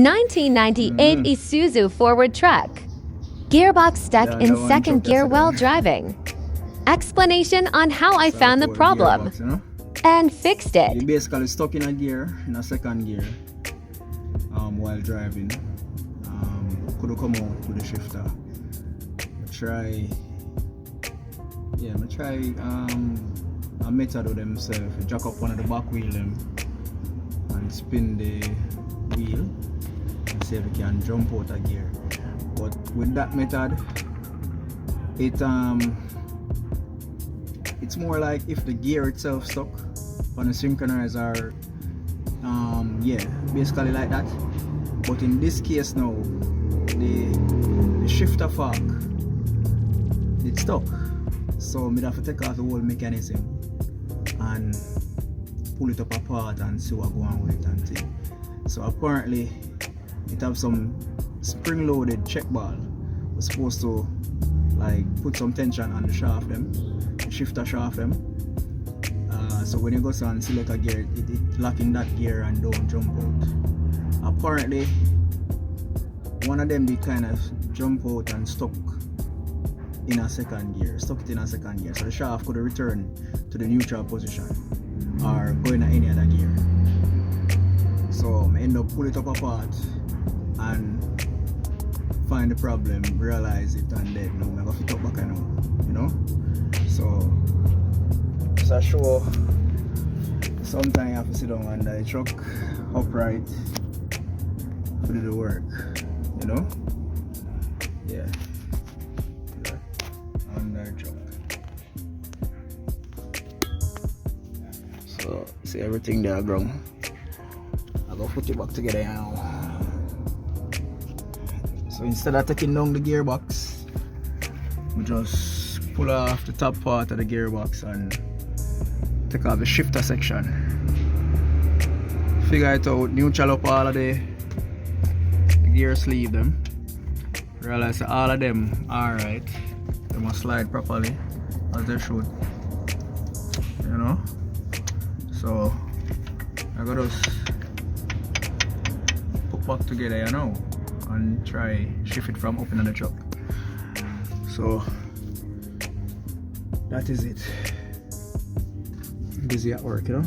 1998 Isuzu forward truck. Gearbox stuck Yeah, in that one second truck gear yesterday. while driving. Explanation on how I found the problem Gearbox, you know? and fixed You it. basically stuck in a gear, in a second gear, while driving. Could come out with the shifter. I try a method of themselves. Jack up one of the back wheel them and spin the wheel and see if we can jump out a gear. But with that method, it's more like if the gear itself stuck on a synchronizer, basically like that. But in this case now, the shifter fork, it's stuck. So I have to take off the whole mechanism and pull it up apart and see what going on with it and thing. So apparently it have some spring-loaded check ball. We're supposed to like put some tension on the shaft them, the shifter shaft them. So when you go and select a gear, it lock in that gear and don't jump out. Apparently one of them did kind of jump out and stuck in a second gear, stuck it in a second gear, so the shaft could return to the neutral position or go in any other gear. So I end up pull it up apart and find the problem, realize it, and then now I'm gonna fit up back now, you know. So just a show, sometimes you have to sit down under the truck upright to do the work, you know. Yeah. So see everything there ground. I go put it back together now. So instead of taking down the gearbox, we just pull off the top part of the gearbox and take off the shifter section. Figure it out, neutral up all of the gear sleeve them. Realize that all of them are right. They must slide properly as they should, you know. So I gotta just put back together, you know, and try shift it from up in the truck. So that is it. Busy at work, you know.